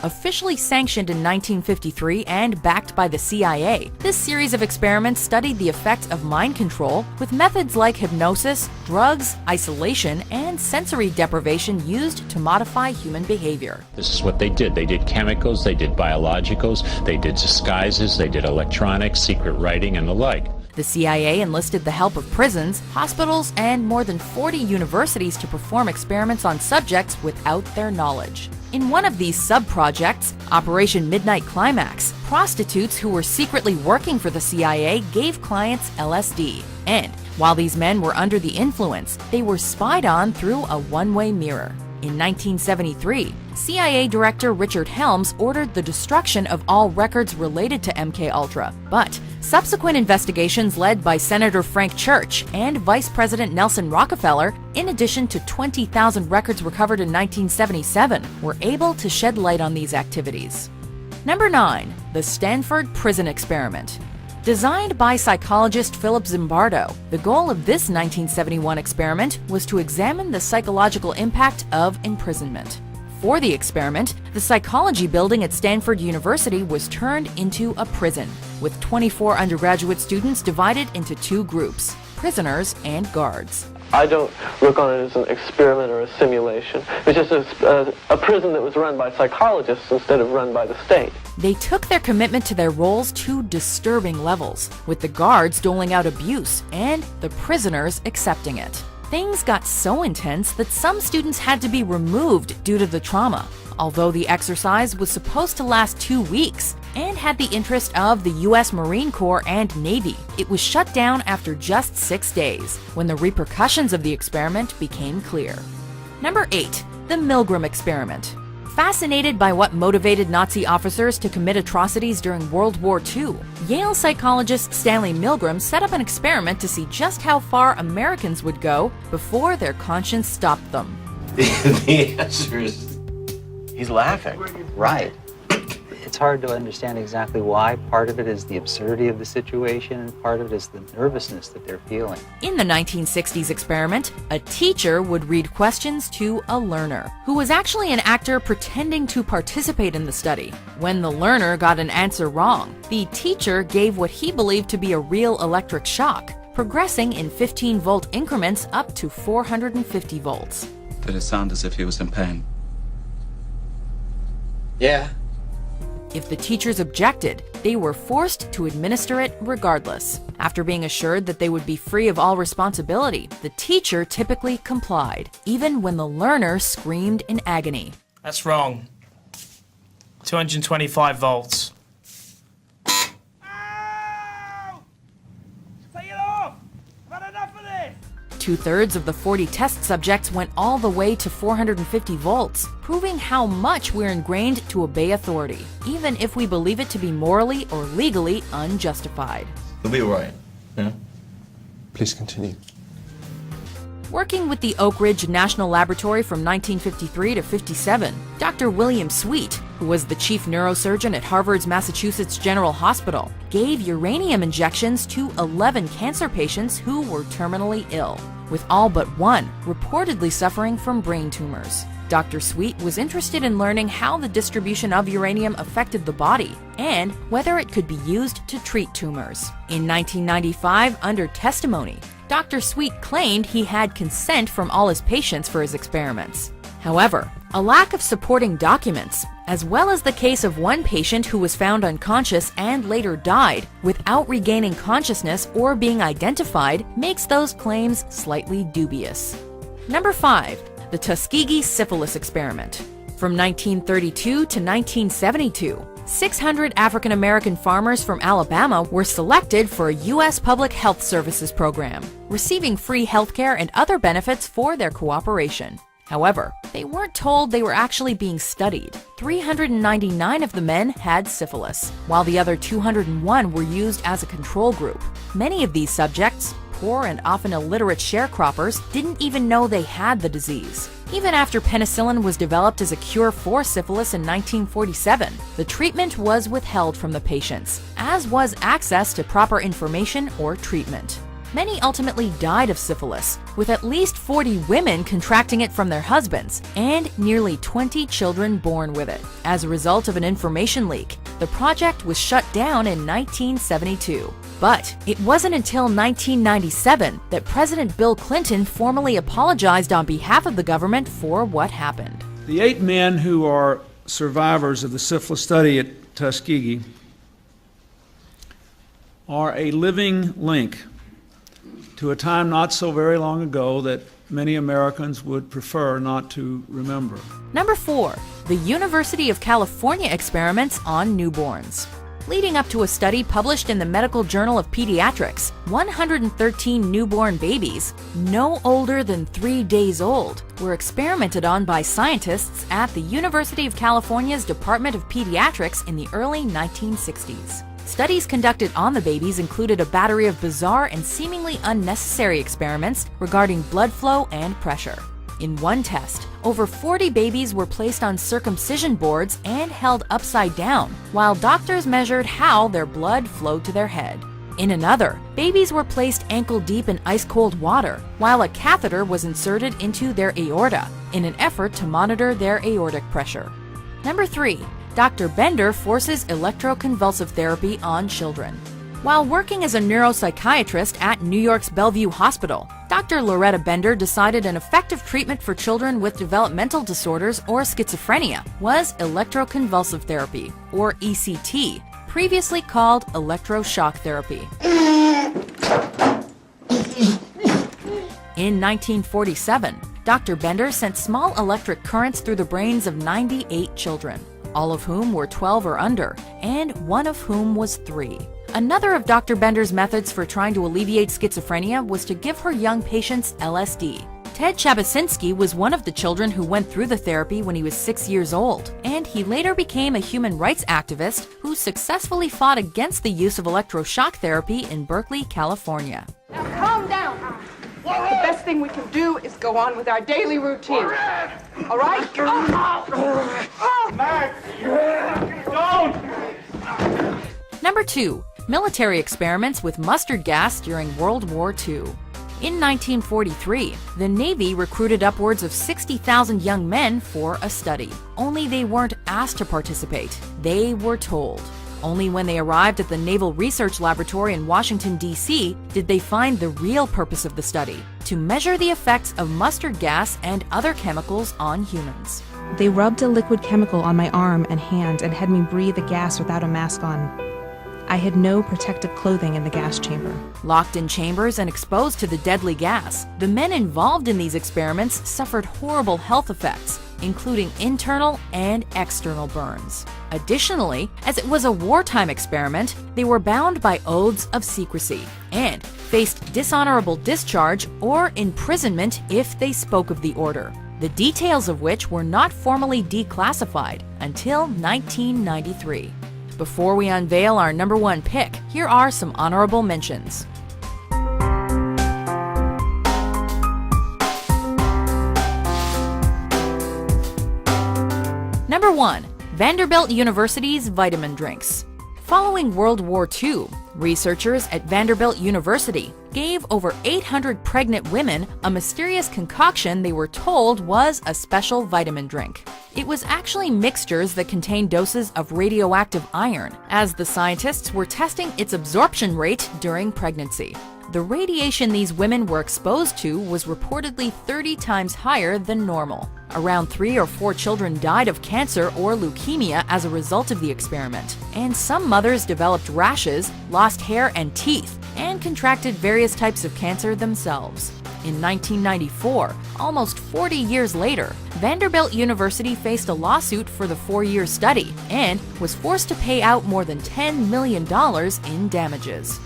officially sanctioned in 1953 and backed by the CIA. This series of experiments studied the effect of mind control with methods like hypnosis, drugs, isolation, and sensory deprivation used to modify human behavior. This is what they did. They did chemicals, they did biologicals, they did disguises, they did electronics, secret writing, and the like. The CIA enlisted the help of prisons, hospitals, and more than 40 universities to perform experiments on subjects without their knowledge. In one of these sub-projects, Operation Midnight Climax, prostitutes who were secretly working for the CIA gave clients LSD. And while these men were under the influence, they were spied on through a one-way mirror. In 1973, CIA Director Richard Helms ordered the destruction of all records related to MKUltra, but subsequent investigations led by Senator Frank Church and Vice President Nelson Rockefeller, in addition to 20,000 records recovered in 1977, were able to shed light on these activities. Number 9. The Stanford Prison Experiment. Designed by psychologist Philip Zimbardo, the goal of this 1971 experiment was to examine the psychological impact of imprisonment. For the experiment, the psychology building at Stanford University was turned into a prison, with 24 undergraduate students divided into two groups, prisoners and guards. I don't look on it as an experiment or a simulation. It's just a prison that was run by psychologists instead of run by the state. They took their commitment to their roles to disturbing levels, with the guards doling out abuse and the prisoners accepting it. Things got so intense that some students had to be removed due to the trauma. Although the exercise was supposed to last 2 weeks and had the interest of the U.S. Marine Corps and Navy, it was shut down after just 6 days, when the repercussions of the experiment became clear. Number 8. The Milgram Experiment. Fascinated by what motivated Nazi officers to commit atrocities during World War II, Yale psychologist Stanley Milgram set up an experiment to see just how far Americans would go before their conscience stopped them. The answer is, he's laughing. right. It's hard to understand exactly why. Part of it is the absurdity of the situation, and part of it is the nervousness that they're feeling. In the 1960s experiment, a teacher would read questions to a learner, who was actually an actor pretending to participate in the study. When the learner got an answer wrong, the teacher gave what he believed to be a real electric shock, progressing in 15-volt increments up to 450 volts. Did it sound as if he was in pain? Yeah. If the teachers objected, they were forced to administer it regardless. After being assured that they would be free of all responsibility, the teacher typically complied, even when the learner screamed in agony. That's wrong. 225 volts. Take it off! I've had enough of this! 2/3 of the 40 test subjects went all the way to 450 volts, proving how much we're ingrained to obey authority, even if we believe it to be morally or legally unjustified. He'll be all right. Yeah? Please continue. Working with the Oak Ridge National Laboratory from 1953 to 57, Dr. William Sweet, who was the chief neurosurgeon at Harvard's Massachusetts General Hospital, gave uranium injections to 11 cancer patients who were terminally ill, with all but one reportedly suffering from brain tumors. Dr. Sweet was interested in learning how the distribution of uranium affected the body and whether it could be used to treat tumors. In 1995, under testimony, Dr. Sweet claimed he had consent from all his patients for his experiments. However, a lack of supporting documents, as well as the case of one patient who was found unconscious and later died without regaining consciousness or being identified, makes those claims slightly dubious. Number 5. The Tuskegee Syphilis Experiment. From 1932 to 1972, 600 African American farmers from Alabama were selected for a U.S. Public Health Services program, receiving free healthcare and other benefits for their cooperation. However, they weren't told they were actually being studied. 399 of the men had syphilis, while the other 201 were used as a control group. Many of these subjects, poor and often illiterate sharecroppers, didn't even know they had the disease. Even after penicillin was developed as a cure for syphilis in 1947, the treatment was withheld from the patients, as was access to proper information or treatment. Many ultimately died of syphilis, with at least 40 women contracting it from their husbands, and nearly 20 children born with it. As a result of an information leak, the project was shut down in 1972. But it wasn't until 1997 that President Bill Clinton formally apologized on behalf of the government for what happened. The 8 men who are survivors of the syphilis study at Tuskegee are a living link to a time not so very long ago that many Americans would prefer not to remember. Number 4, the University of California experiments on newborns. Leading up to a study published in the Medical Journal of Pediatrics, 113 newborn babies, no older than 3 days old, were experimented on by scientists at the University of California's Department of Pediatrics in the early 1960s. Studies conducted on the babies included a battery of bizarre and seemingly unnecessary experiments regarding blood flow and pressure. In one test, over 40 babies were placed on circumcision boards and held upside down, while doctors measured how their blood flowed to their head. In another, babies were placed ankle-deep in ice-cold water, while a catheter was inserted into their aorta in an effort to monitor their aortic pressure. Number 3. Dr. Bender forces electroconvulsive therapy on children. While working as a neuropsychiatrist at New York's Bellevue Hospital, Dr. Loretta Bender decided an effective treatment for children with developmental disorders or schizophrenia was electroconvulsive therapy, or ECT, previously called electroshock therapy. In 1947, Dr. Bender sent small electric currents through the brains of 98 children, all of whom were 12 or under, and one of whom was 3. Another of Dr. Bender's methods for trying to alleviate schizophrenia was to give her young patients LSD. Ted Chabasinski was one of the children who went through the therapy when he was 6 years old, and he later became a human rights activist who successfully fought against the use of electroshock therapy in Berkeley, California. Now calm down. The best thing we can do is go on with our daily routine. All right? Number 2. Military experiments with mustard gas during World War II. In 1943, the Navy recruited upwards of 60,000 young men for a study. Only they weren't asked to participate. They were told. Only when they arrived at the Naval Research Laboratory in Washington, D.C., did they find the real purpose of the study, to measure the effects of mustard gas and other chemicals on humans. They rubbed a liquid chemical on my arm and hand and had me breathe the gas without a mask on. I had no protective clothing in the gas chamber. Locked in chambers and exposed to the deadly gas, the men involved in these experiments suffered horrible health effects, including internal and external burns. Additionally, as it was a wartime experiment, they were bound by oaths of secrecy and faced dishonorable discharge or imprisonment if they spoke of the order, the details of which were not formally declassified until 1993. Before we unveil our number 1 pick, here are some honorable mentions. Number 1. Vanderbilt University's vitamin drinks. Following World War II, researchers at Vanderbilt University gave over 800 pregnant women a mysterious concoction they were told was a special vitamin drink. It was actually mixtures that contained doses of radioactive iron, as the scientists were testing its absorption rate during pregnancy. The radiation these women were exposed to was reportedly 30 times higher than normal. Around 3 or 4 children died of cancer or leukemia as a result of the experiment, and some mothers developed rashes, lost hair and teeth, and contracted various types of cancer themselves. In 1994, almost 40 years later, Vanderbilt University faced a lawsuit for the 4-year study and was forced to pay out more than $10 million in damages.